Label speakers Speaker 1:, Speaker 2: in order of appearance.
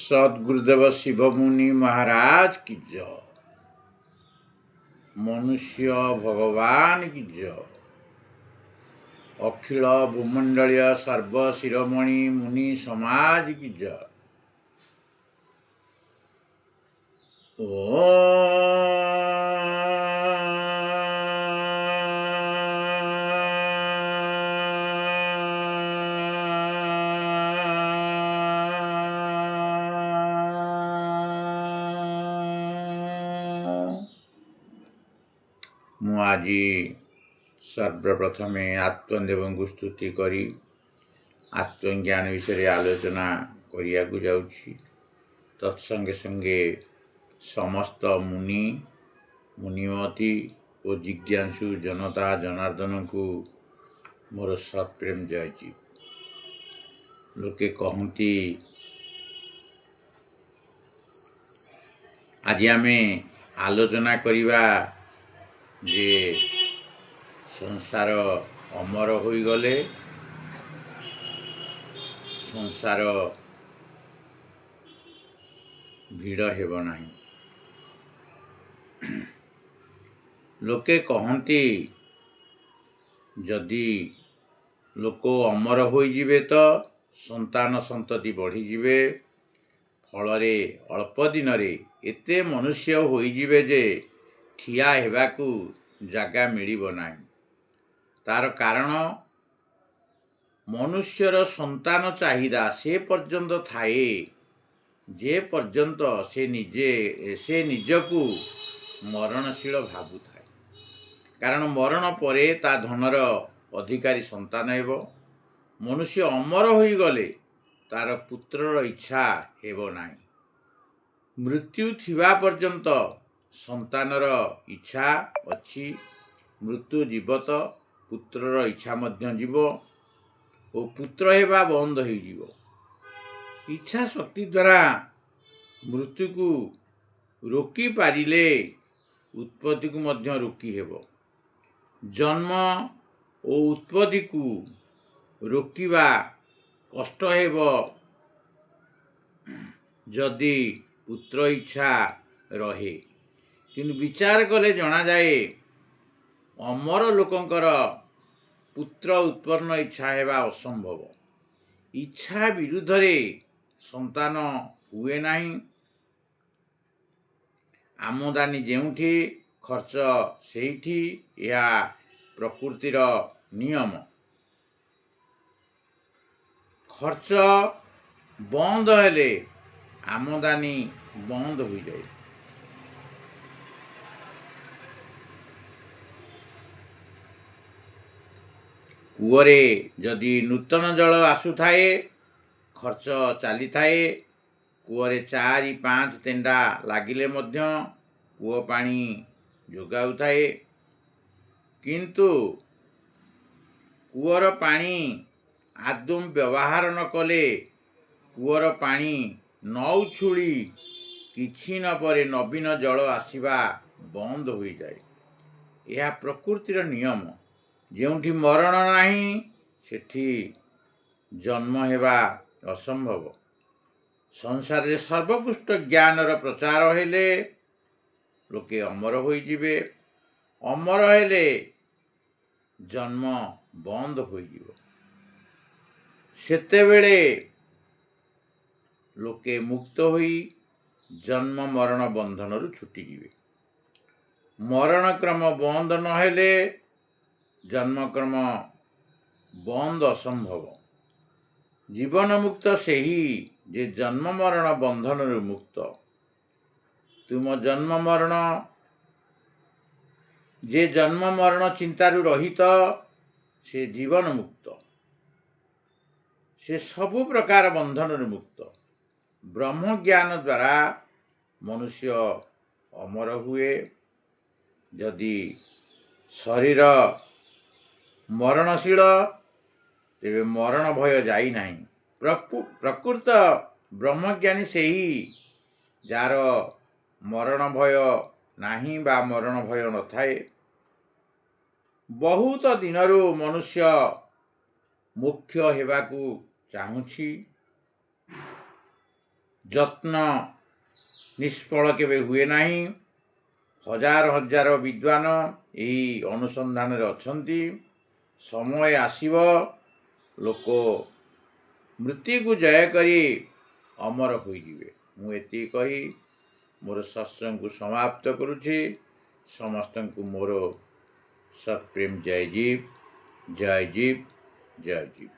Speaker 1: सद्गुरुदेव शिवमुनि महाराज की जय। मनुष्य भगवान की जय। अखिल भूमंडलीय सर्व शिरोमणि मुनि समाज की जय। मु आज सर्वप्रथमे आत्मदेव को स्तुति करी आत्मज्ञान विषय आलोचना करिया जाऊँगी। तत्संगे संगे समस्त मुनि मुनिमती और जिज्ञासु जनता जनार्दन को मोर सत्प्रेम जयजी। लोके कहती आज आमे आलोचना करिबा जे संसार अमर हो गले संसार भीड़ हेब नाही। लोके कहती जदि लोक अमर हो जिवे तो संतान संतति बढ़ी जिवे, फलरे अल्प दिन रे एते मनुष्य हो जिवे जे ठिया हेबाकू जागा मिलिब नाही। तार कारण मनुष्यर संतान चाहिदा से पर्यंत थाए जे पर्यंत से निजकू मरणशील भावु थाए। कारण मरण परे ता धनर अधिकारी संतान हेब। मनुष्य अमर हो गले तार पुत्रर इच्छा हेब नाही। मृत्यु थिबा पर्यंत संतानर इच्छा अच्छी। मृत्यु जीवत पुत्रर इच्छा मध्य जीव और पुत्र हेबा बंद हो जीव। इच्छा शक्ति द्वारा मृत्यु को रोकी पारिले उत्पत्ति को मध्य रोकी हेब। जन्म और उत्पत्ति को रोकिबा कष्ट हेब जदि पुत्र इच्छा रहे। किंतु विचार कले जना जाए अमर लोकंकर पुत्र उत्पन्न इच्छा हेबा असंभव। इच्छा विरुद्ध रे संतान हुए नाही। आमदानी जेउठी खर्च सेठी या प्रकृतिर नियम। खर्च बंद हेले आमदानी बंद हो जाए। कूअरे जदि नूतन जल आसु थाए खर्च चली थाए। कूअरे 4-5 तेंडा लागिले मध्य कूଅ पानी जोगाउ थाए। किंतु कूअर पानी आदम व्यवहार न कले कूअर पानी न उछुली किछि न परे नवीन जल आसीबा बंद हो जाए। यह प्रकृतिर नियम। जेउठी मरण नाही सेठी जन्म हेबा असंभव। संसार रे सर्वपुष्ट ज्ञानर प्रचार हेले लोके अमर हो जिवे। अमर हेले जन्म बंद हो जिवो। सेतेबेले लोके मुक्त होई जन्म मरण बंधन छुटी जिवे। मरण क्रम बंद न हेले जन्म क्रम बंद असंभव। जीवन मुक्त सेही जे जन्म मरण बंधन मुक्त। तुम जन्म मरण जे जन्म मरण चिंतारू रहित से जीवन मुक्त। से सबु प्रकार बंधन मुक्त। ब्रह्म ज्ञान द्वारा मनुष्य अमर हुए। यदि शरीर मरणशील तेबे मरण भय जाई नाही। प्रकृत ब्रह्मज्ञानी सेही जार मरण भय नाही बा मरण भय न थाए। बहुत दिनरू मनुष्य मुख्य हेबाकू चाहुछि। ଯତ୍ନ ନିଷ୍ଫଳ କେବେ ହୁଏ ନାହିଁ। ହଜାର ହଜାର ବିଦ୍ୱାନ ଏହି ଅନୁସନ୍ଧାନରେ ଅଛନ୍ତି। ସମୟ ଆସିବ, ଲୋକ ମୃତ୍ୟୁକୁ ଜୟ କରି ଅମର ହୋଇଯିବେ। ମୁଁ ଏତିକି କହି ମୋର ସତ୍ସଙ୍ଗକୁ ସମାପ୍ତ କରୁଛି। ସମସ୍ତଙ୍କୁ ମୋର ସତ୍ପ୍ରେମ ଜୟ ଜୀବ, ଜୟ ଜୀବ, ଜୟ ଜୀବ।